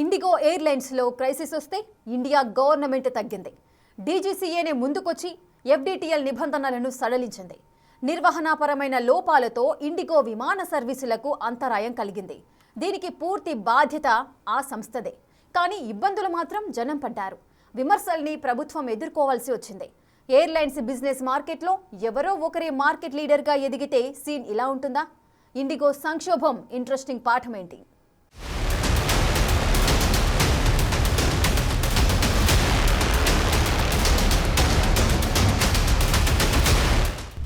IndiGo ఎయిర్లైన్స్లో crisis వస్తే India government తగ్గింది. డీజీసీఏనే ముందుకొచ్చి ఎఫ్డీటీఎల్ నిబంధనలను సడలించింది. నిర్వహణాపరమైన లోపాలతో ఇండిగో విమాన సర్వీసులకు అంతరాయం కలిగింది. దీనికి పూర్తి బాధ్యత ఆ సంస్థదే. కానీ ఇబ్బందులు మాత్రం జనం పడ్డారు. విమర్శల్ని ప్రభుత్వం ఎదుర్కోవాల్సి వచ్చింది. ఎయిర్లైన్స్ బిజినెస్ మార్కెట్లో ఎవరో ఒకరే మార్కెట్ లీడర్గా ఎదిగితే సీన్ ఇలా ఉంటుందా? ఇండిగో సంక్షోభం ఇంట్రెస్టింగ్ పాఠం ఏంటి?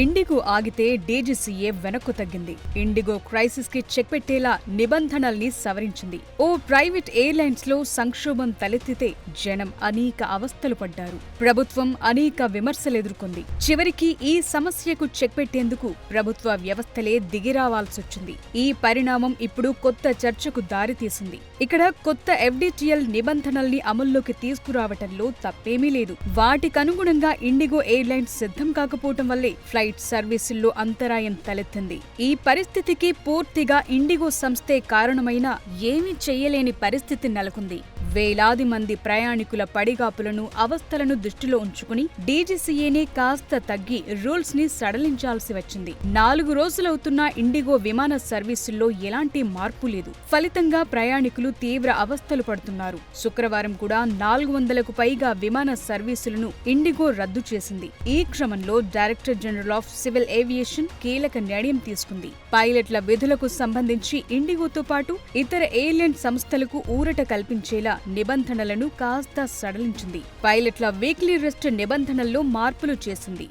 ఇండిగో ఆగితే డీజీసీఏ వెనక్కు తగ్గింది. ఇండిగో క్రైసిస్ కి చెక్ పెట్టేలా నిబంధనల్ని సవరించింది. ఓ ప్రైవేట్ ఎయిర్లైన్స్ లో సంక్షోభం తలెత్తితే జనం అనేక అవస్థలు పడ్డారు. ప్రభుత్వం అనేక విమర్శలు ఎదుర్కొంది. చివరికి ఈ సమస్యకు చెక్ పెట్టేందుకు ప్రభుత్వ వ్యవస్థలే దిగిరావాల్సొచ్చింది. ఈ పరిణామం ఇప్పుడు కొత్త చర్చకు దారితీసింది. ఇక్కడ కొత్త ఎఫ్డీటీఎల్ నిబంధనల్ని అమల్లోకి తీసుకురావటంలో తప్పేమీ లేదు. వాటికనుగుణంగా ఇండిగో ఎయిర్లైన్స్ సిద్ధం కాకపోవటం వల్లే ఫ్లైట్ సర్వీసుల్లో అంతరాయం తలెత్తింది. ఈ పరిస్థితికి పూర్తిగా ఇండిగో సంస్థే కారణమైనా ఏమీ చెయ్యలేని పరిస్థితి నెలకొంది. వేలాది మంది ప్రయాణికుల పడిగాపులను, అవస్థలను దృష్టిలో ఉంచుకుని డీజీసీఏనే కాస్త తగ్గి రూల్స్ ని సడలించాల్సి వచ్చింది. 4 రోజులవుతున్నా ఇండిగో విమాన సర్వీసుల్లో ఎలాంటి మార్పు లేదు. ఫలితంగా ప్రయాణికులు తీవ్ర అవస్థలు పడుతున్నారు. శుక్రవారం కూడా 400కు పైగా విమాన సర్వీసులను ఇండిగో రద్దు చేసింది. ఈ క్రమంలో director general of civil aviation కీలక నిర్ణయం తీసుకుంది. పైలట్ల విధులకు సంబంధించి ఇండిగోతో పాటు ఇతర ఎయిర్లైన్ సంస్థలకు ఊరట కల్పించేలా నిబంధనలను కాస్త సడలించింది. పైలట్ల వీక్లీ రెస్ట్ నిబంధనల్లో మార్పులు చేసింది.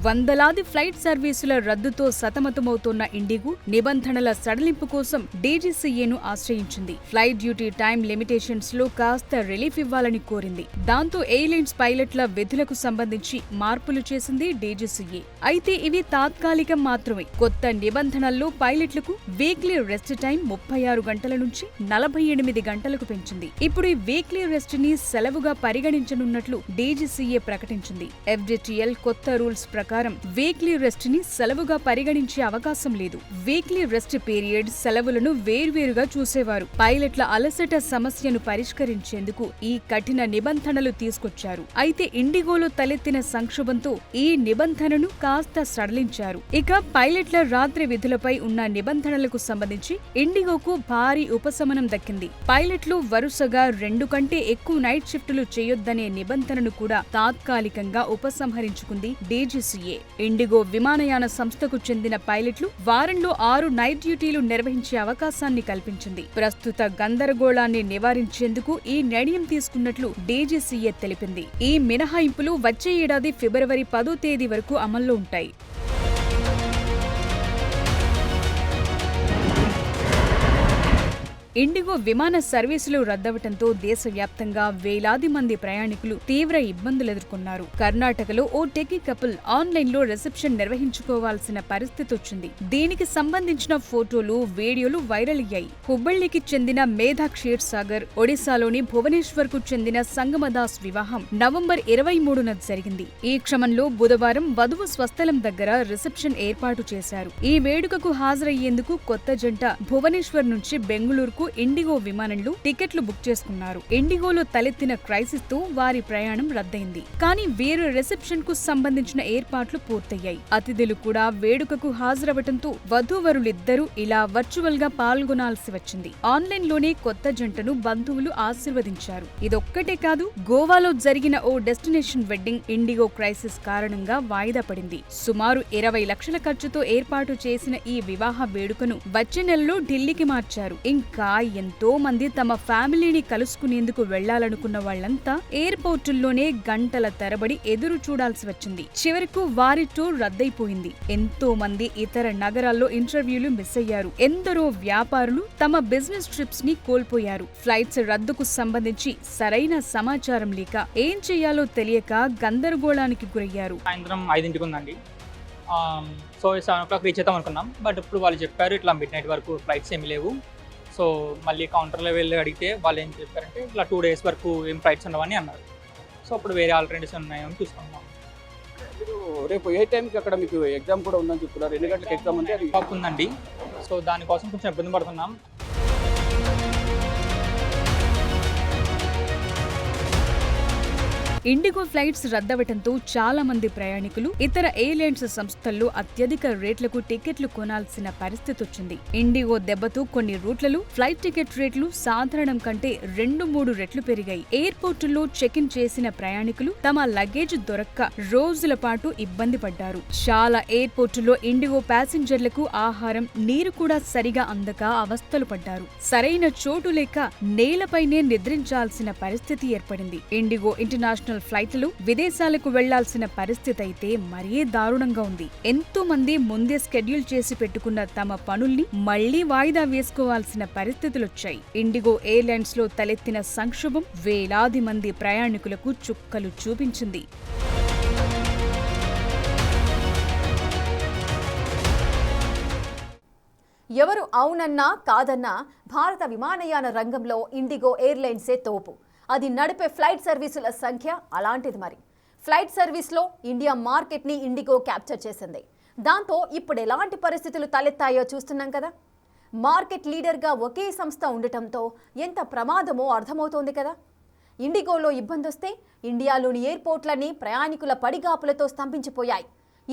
వందలాది ఫ్లైట్ సర్వీసుల రద్దుతో సతమతమవుతోన్న ఇండిగో నిబంధనల సడలింపు కోసం డీజీసీఏను ఆశ్రయించింది. ఫ్లైట్ డ్యూటీ టైం లిమిటేషన్స్ లో కాస్త రిలీఫ్ ఇవ్వాలని కోరింది. దాంతో ఎయిర్లైన్స్ పైలట్ల విధులకు సంబంధించి మార్పులు చేసింది డీజీసీఏ. అయితే ఇవి తాత్కాలికం మాత్రమే. కొత్త నిబంధనల్లో పైలట్లకు వీక్లీ రెస్ట్ టైం 36 గంటల నుంచి 48 గంటలకు పెంచింది. ఇప్పుడు ఈ వీక్లీ రెస్ట్ ని సెలవుగా పరిగణించనున్నట్లు డీజీసీఏ ప్రకటించింది. ఎఫ్డీటీఎల్ కొత్త రూల్స్ ప్రకారం వీక్లీ రెస్ట్ ని సెలవుగా పరిగణించే అవకాశం లేదు. వీక్లీ రెస్ట్ పీరియడ్, సెలవులను వేర్వేరుగా చూసేవారు. పైలట్ల అలసట సమస్యను పరిష్కరించేందుకు ఈ కఠిన నిబంధనలు తీసుకొచ్చారు. అయితే ఇండిగోలో తలెత్తిన సంక్షోభంతో ఈ నిబంధనను కాస్త సడలించారు. ఇక పైలట్ల రాత్రి విధులపై ఉన్న నిబంధనలకు సంబంధించి ఇండిగోకు భారీ ఉపశమనం దక్కింది. పైలట్లు వరుసగా 2 కంటే ఎక్కువ నైట్ షిఫ్టులు చేయొద్దనే నిబంధనను కూడా తాత్కాలికంగా ఉపసంహరించుకుంది డీజీసీఏ. ఇండిగో విమానయాన సంస్థకు చెందిన పైలట్లు వారంలో 6 నైట్ డ్యూటీలు నిర్వహించే అవకాశాన్ని కల్పించింది. ప్రస్తుత గందరగోళాన్ని నివారించేందుకు ఈ నిర్ణయం తీసుకున్నట్లు డీజీసీఏ తెలిపింది. ఈ మినహాయింపులు వచ్చే ఏడాది ఫిబ్రవరి 10వ తేదీ వరకు అమల్లో ఉంటాయి. ఇండిగో విమాన సర్వీసులు రద్దవటంతో దేశవ్యాప్తంగా వేలాది మంది ప్రయాణికులు తీవ్ర ఇబ్బందులు ఎదుర్కొన్నారు. కర్ణాటకలో ఓ టెకీ కపుల్ ఆన్లైన్లో రిసెప్షన్ నిర్వహించుకోవాల్సిన పరిస్థితి వచ్చింది. దీనికి సంబంధించిన ఫోటోలు, వీడియోలు వైరల్ అయ్యాయి. హుబ్బళ్లికి చెందిన మేధా క్షీర్సాగర్, ఒడిశాలోని భువనేశ్వర్ కు చెందిన సంగమదాస్ వివాహం నవంబర్ 23న జరిగింది. ఈ క్రమంలో బుధవారం వధువు స్వస్థలం దగ్గర రిసెప్షన్ ఏర్పాటు చేశారు. ఈ వేడుకకు హాజరయ్యేందుకు కొత్త జంట భువనేశ్వర్ నుంచి బెంగళూరుకు ఇండిగో విమానంలో టికెట్లు బుక్ చేసుకున్నారు. ఇండిగోలో తలెత్తిన క్రైసిస్ తో వారి ప్రయాణం రద్దయింది. కానీ వీరు రిసెప్షన్ కు సంబంధించిన ఏర్పాట్లు పూర్తయ్యాయి. అతిథులు కూడా వేడుకకు హాజరవటంతో వధూవరులిద్దరూ ఇలా వర్చువల్ గా పాల్గొనాల్సి వచ్చింది. ఆన్లైన్ లోనే కొత్త జంటను బంధువులు ఆశీర్వదించారు. ఇదొక్కటే కాదు, గోవాలో జరిగిన ఓ డెస్టినేషన్ వెడ్డింగ్ ఇండిగో క్రైసిస్ కారణంగా వాయిదా పడింది. సుమారు 20 లక్షల ఖర్చుతో ఏర్పాటు చేసిన ఈ వివాహ వేడుకను వచ్చే నెలలో ఢిల్లీకి మార్చారు. ఇంకా ఎంతో మంది తమ ఫ్యామిలీని కలుసుకునేందుకు వెళ్లాలనుకున్న వాళ్లంతా ఎయిర్పోర్టుల్లోనే గంటల తరబడి ఎదురు చూడాల్సి వచ్చింది. చివరకు వారి టూర్ రద్దయిపోయింది. ఎంతో మంది ఇతర నగరాల్లో ఇంటర్వ్యూలు మిస్ అయ్యారు. ఎందరో వ్యాపారులు తమ బిజినెస్ ట్రిప్స్ ని కోల్పోయారు. ఫ్లైట్స్ రద్దుకు సంబంధించి సరైన సమాచారం లేక ఏం చేయాలో తెలియక గందరగోళానికి గురయ్యారు. సాయంత్రం 5ంటికి ఉందండి. సో 7 o'clock రీచ్ అవుతాం అనుకున్నాం. బట్ ఇప్పుడు వాళ్ళు చెప్పారు ఇట్లా మిడ్ నైట్ వరకు ఫ్లైట్స్ ఏమి లేవు. సో మళ్ళీ కౌంటర్లో వెళ్ళి అడిగితే వాళ్ళు ఏం చెప్పారంటే ఇట్లా 2 days వరకు ఏం ఫ్లైట్స్ ఉండవని అన్నారు. సో అప్పుడు వేరే ఆల్టర్నేటివ్స్ ఉన్నాయని చూసుకున్నాం. మీరు రేపు ఏ టైంకి అక్కడ మీకు ఎగ్జామ్ కూడా ఉందని చెప్తున్నారు? ఎన్ని గంటలకు ఎగ్జామ్ ఉంది? అది ఉందండి. సో దానికోసం కొంచెం ఇబ్బంది పడుతున్నాం. ఇండిగో ఫ్లైట్స్ రద్దవటంతో చాలా మంది ప్రయాణికులు ఇతర ఎయిర్లైన్స్ సంస్థల్లో అత్యధిక రేట్లకు టికెట్లు కొనాల్సిన పరిస్థితి వచ్చింది. ఇండిగో దెబ్బతో కొన్ని రూట్లలో ఫ్లైట్ టికెట్ రేట్లు సాధారణం కంటే 2-3 రెట్లు పెరిగాయి. ఎయిర్పోర్టుల్లో చెక్ ఇన్ చేసిన ప్రయాణికులు తమ లగేజ్ దొరక్క రోజుల పాటు ఇబ్బంది పడ్డారు. చాలా ఎయిర్పోర్టుల్లో ఇండిగో ప్యాసింజర్లకు ఆహారం, నీరు కూడా సరిగా అందక అవస్థలు పడ్డారు. సరైన చోటు లేక నేలపైనే నిద్రించాల్సిన పరిస్థితి ఏర్పడింది. ఇండిగో ఇంటర్నేషనల్ ఫ్లైట్లలో విదేశాలకు వెళ్లాల్సిన పరిస్థితి అయితే మరీ దారుణంగా ఉంది. ఎంతో మంది ముందే షెడ్యూల్ చేసి పెట్టుకున్న తమ పనుల్ని మళ్లీ వాయిదా వేసుకోవాల్సిన పరిస్థితులొచ్చాయి. ఇండిగో ఎయిర్లైన్స్ లో తలెత్తిన సంక్షోభం వేలాది మంది ప్రయాణికులకు చుక్కలు చూపించింది. ఎవరు అవునన్నా కాదన్నా భారత విమానయాన రంగంలో ఇండిగో ఎయిర్లైన్సే తోపు. అది నడిపే ఫ్లైట్ సర్వీసుల సంఖ్య అలాంటిది. మరి ఫ్లైట్ సర్వీస్లో ఇండియా మార్కెట్ని ఇండిగో క్యాప్చర్ చేసింది. దాంతో ఇప్పుడు ఎలాంటి పరిస్థితులు తలెత్తాయో చూస్తున్నాం కదా. మార్కెట్ లీడర్గా ఒకే సంస్థ ఉండటంతో ఎంత ప్రమాదమో అర్థమవుతోంది కదా. ఇండిగోలో ఇబ్బంది వస్తే ఇండియాలోని ఎయిర్పోర్ట్లన్నీ ప్రయాణికుల పడిగాపులతో స్తంభించిపోయాయి.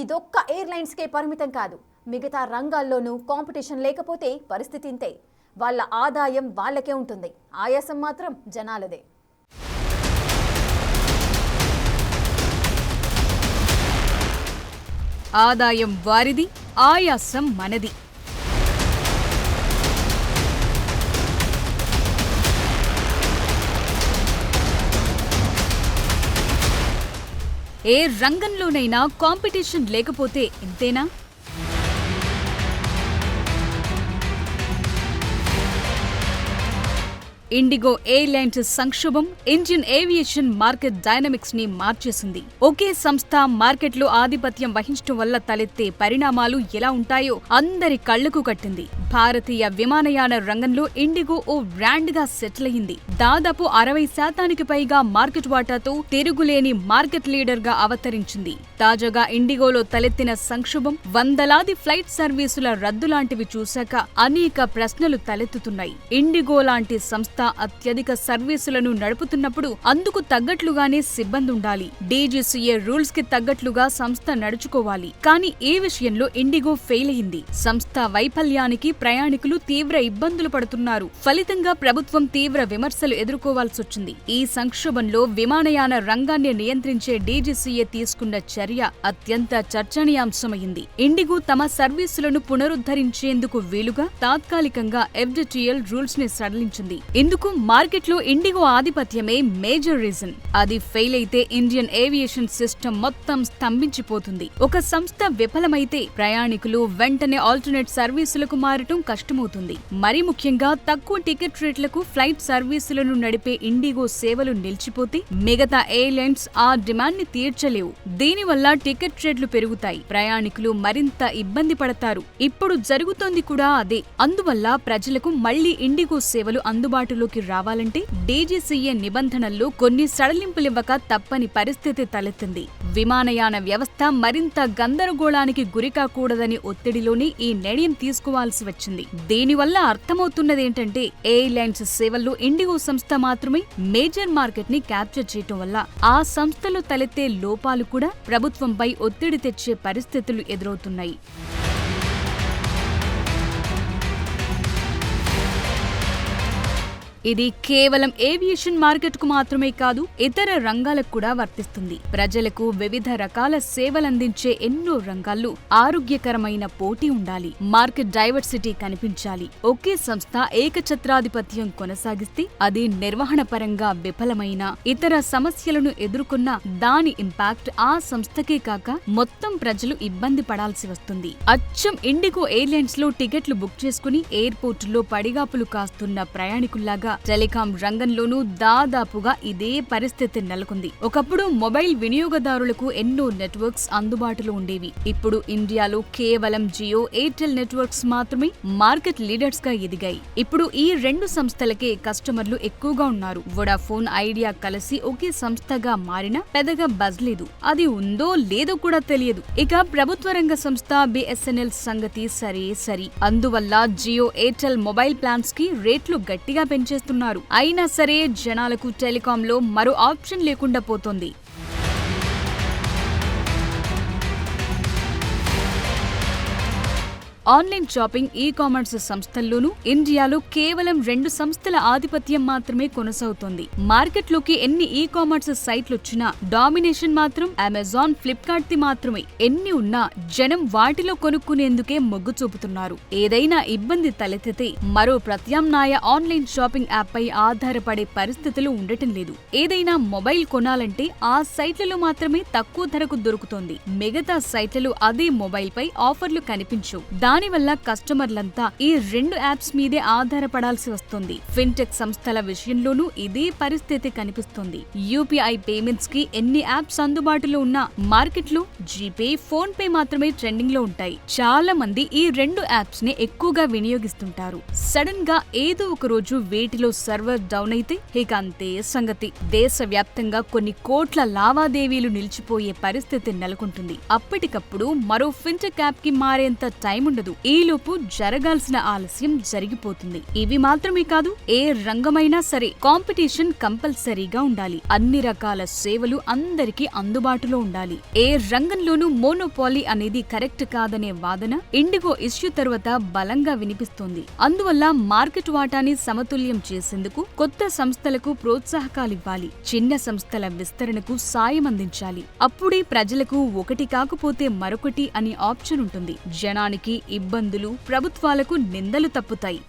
ఇదొక్క ఎయిర్లైన్స్కే పరిమితం కాదు, మిగతా రంగాల్లోనూ కాంపిటీషన్ లేకపోతే పరిస్థితి ఇంతే. వాళ్ళ ఆదాయం వాళ్ళకే ఉంటుంది, ఆయాసం మాత్రం జనాలదే. ఆదాయం వారిది, ఆయాసం మనది. ఏ రంగంలోనైనా కాంపిటీషన్ లేకపోతే ఇంతేనా? ఇండిగో ఎయిర్లైన్స్ సంక్షోభం ఇండియన్ ఏవియేషన్ మార్కెట్ డైనమిక్స్ ని మార్చేసింది. ఒకే సంస్థ మార్కెట్లో ఆధిపత్యం వహించడం వల్ల తలెత్తే పరిణామాలు ఎలా ఉంటాయో అందరి కళ్లకు కట్టింది. భారతీయ విమానయాన రంగంలో ఇండిగో ఓ బ్రాండ్ గా సెటిల్ అయింది. దాదాపు 60% పైగా మార్కెట్ వాటాతో తిరుగులేని మార్కెట్ లీడర్ గా అవతరించింది. తాజాగా ఇండిగోలో తలెత్తిన సంక్షోభం, వందలాది ఫ్లైట్ సర్వీసుల రద్దు లాంటివి చూశాక అనేక ప్రశ్నలు తలెత్తుతున్నాయి. ఇండిగో లాంటి సంస్థ అత్యధిక సర్వీసులను నడుపుతున్నప్పుడు అందుకు తగ్గట్లుగానే సిబ్బంది ఉండాలి. డీజీసీఏ రూల్స్ కి తగ్గట్లుగా సంస్థ నడుచుకోవాలి. కానీ ఈ విషయంలో ఇండిగో ఫెయిల్ అయింది. సంస్థ వైఫల్యానికి ప్రయాణికులు తీవ్ర ఇబ్బందులు పడుతున్నారు. ఫలితంగా ప్రభుత్వం తీవ్ర విమర్శలు ఎదుర్కోవాల్సొచ్చింది. ఈ సంక్షోభంలో విమానయాన రంగాన్ని నియంత్రించే డీజీసీఏ తీసుకున్న చర్య అత్యంత చర్చనీయాంశమైంది. ఇండిగో తమ సర్వీసులను పునరుద్ధరించేందుకు వీలుగా తాత్కాలికంగా ఎఫ్డీటీఎల్ రూల్స్ ని సడలించింది. ఇందుకు మార్కెట్లో ఇండిగో ఆధిపత్యమే మేజర్ రీజన్. అది ఫెయిల్ అయితే ఇండియన్ ఏవియేషన్ సిస్టమ్ మొత్తం స్తంభించిపోతుంది. ఒక సంస్థ విఫలమైతే ప్రయాణికులు వెంటనే ఆల్టర్నేట్ సర్వీసులకు మారటం కష్టమవుతుంది. మరి ముఖ్యంగా తక్కువ టికెట్ రేట్లకు ఫ్లైట్ సర్వీసులను నడిపే ఇండిగో సేవలు నిలిచిపోతే మిగతా ఎయిర్లైన్స్ ఆ డిమాండ్ ని తీర్చలేవు. దీనివల్ల టికెట్ రేట్లు పెరుగుతాయి, ప్రయాణికులు మరింత ఇబ్బంది పడతారు. ఇప్పుడు జరుగుతోంది కూడా అదే. అందువల్ల ప్రజలకు మళ్లీ ఇండిగో సేవలు అందుబాటులోకి రావాలంటే డీజీసీఏ నిబంధనల్లో కొన్ని సడలింపులివ్వక తప్పని పరిస్థితి తలెత్తింది. విమానయాన వ్యవస్థ మరింత గందరగోళానికి గురికాకూడదని ఒత్తిడిలోనే ఈ నిర్ణయం తీసుకోవాల్సి వచ్చింది. దీనివల్ల అర్థమవుతున్నదేంటంటే ఎయిర్లైన్స్ సేవల్లో ఇండిగో సంస్థ మాత్రమే మేజర్ మార్కెట్ ని క్యాప్చర్ చేయటం వల్ల ఆ సంస్థలో తలెత్తే లోపాలు కూడా ప్రభుత్వంపై ఒత్తిడి తెచ్చే పరిస్థితులు ఎదురవుతున్నాయి. ఇది కేవలం ఏవియేషన్ మార్కెట్ కు మాత్రమే కాదు, ఇతర రంగాలకు కూడా వర్తిస్తుంది. ప్రజలకు వివిధ రకాల సేవలందించే ఎన్నో రంగాల్లో ఆరోగ్యకరమైన పోటీ ఉండాలి. మార్కెట్ డైవర్సిటీ కనిపించాలి. ఒకే సంస్థ ఏకఛత్రాధిపత్యం కొనసాగిస్తే అది నిర్వహణ పరంగా విఫలమైన, ఇతర సమస్యలను ఎదుర్కొన్న దాని ఇంపాక్ట్ ఆ సంస్థకే కాక మొత్తం ప్రజలు ఇబ్బంది పడాల్సి వస్తుంది. అచ్చం ఇండిగో ఎయిర్లైన్స్ లో టికెట్లు బుక్ చేసుకుని ఎయిర్పోర్టుల్లో పడిగాపులు కాస్తున్న ప్రయాణికుల్లాగా టెలికాం రంగంలోనూ దాదాపుగా ఇదే పరిస్థితి నెలకొంది. ఒకప్పుడు మొబైల్ వినియోగదారులకు ఎన్నో నెట్వర్క్స్ అందుబాటులో ఉండేవి. ఇప్పుడు ఇండియాలో కేవలం జియో, ఎయిర్టెల్ నెట్వర్క్స్ మాత్రమే మార్కెట్ లీడర్స్ గా ఎదిగాయి. ఇప్పుడు ఈ రెండు సంస్థలకే కస్టమర్లు ఎక్కువగా ఉన్నారు. వొడాఫోన్, ఐడియా కలిసి ఒకే సంస్థగా మారినా పెద్దగా బజ్ లేదు. అది ఉందో లేదో కూడా తెలియదు. ఇక ప్రభుత్వ రంగ సంస్థ బిఎస్ఎన్ఎల్ సంగతి సరే. అందువల్ల జియో, ఎయిర్టెల్ మొబైల్ ప్లాన్స్ కి రేట్లు గట్టిగా పెంచేస్తున్నారు. అయినా సరే జనాలకు టెలికాంలో మరో ఆప్షన్ లేకుండా పోతోంది. ఆన్లైన్ షాపింగ్, ఈ కామర్స్ సంస్థల్లోనూ ఇండియాలో కేవలం 2 సంస్థల ఆధిపత్యం మాత్రమే కొనసాగుతోంది. మార్కెట్లోకి ఎన్ని ఈ కామర్స్ సైట్లొచ్చినా డామినేషన్ మాత్రం అమెజాన్, ఫ్లిప్కార్ట్ ది మాత్రమే. ఎన్ని ఉన్నా జనం వాటిలో కొనుక్కునేందుకే మొగ్గు చూపుతున్నారు. ఏదైనా ఇబ్బంది తలెత్తితే మరో ప్రత్యామ్నాయ ఆన్లైన్ షాపింగ్ యాప్ పై ఆధారపడే పరిస్థితులు ఉండటం లేదు. ఏదైనా మొబైల్ కొనాలంటే ఆ సైట్లలో మాత్రమే తక్కువ ధరకు దొరుకుతోంది. మిగతా సైట్లలో అదే మొబైల్ పై ఆఫర్లు కనిపించవు. దానివల్ల కస్టమర్లంతా ఈ 2 యాప్స్ మీదే ఆధారపడాల్సి వస్తుంది. ఫిన్టెక్ సంస్థల విషయంలోనూ ఇదే పరిస్థితి కనిపిస్తుంది. యూపీఐ పేమెంట్స్ కి ఎన్ని యాప్స్ అందుబాటులో ఉన్నా మార్కెట్లో జీపే, ఫోన్ పే మాత్రమే ట్రెండింగ్ లో ఉంటాయి. చాలా మంది ఈ 2 యాప్స్ ని ఎక్కువగా వినియోగిస్తుంటారు. సడన్ గా ఏదో ఒక రోజు వేటిలో సర్వర్ డౌన్ అయితే ఇక అంతే సంగతి. దేశవ్యాప్తంగా కొన్ని కోట్ల లావాదేవీలు నిలిచిపోయే పరిస్థితి నెలకొంటుంది. అప్పటికప్పుడు మరో ఫిన్టెక్ యాప్ కి మారేంత టైం ఉండదు. ఈలోపు జరగాల్సిన ఆలస్యం జరిగిపోతుంది. ఇవి మాత్రమే కాదు, ఏ రంగమైనా సరే కాంపిటీషన్ కంపల్సరీగా ఉండాలి. అన్ని రకాల సేవలు అందరికీ అందుబాటులో ఉండాలి. ఏ రంగంలోనూ మోనోపాలీ అనేది కరెక్ట్ కాదనే వాదన ఇండిగో ఇష్యూ తర్వాత బలంగా వినిపిస్తోంది. అందువల్ల మార్కెట్ వాటాని సమతుల్యం చేసేందుకు కొత్త సంస్థలకు ప్రోత్సాహకాలివ్వాలి. చిన్న సంస్థల విస్తరణకు సాయం అందించాలి. అప్పుడే ప్రజలకు ఒకటి కాకపోతే మరొకటి అనే ఆప్షన్ ఉంటుంది. జనానికి ఇబ్బందులు, ప్రభుత్వాలకు నిందలు తప్పుతాయి.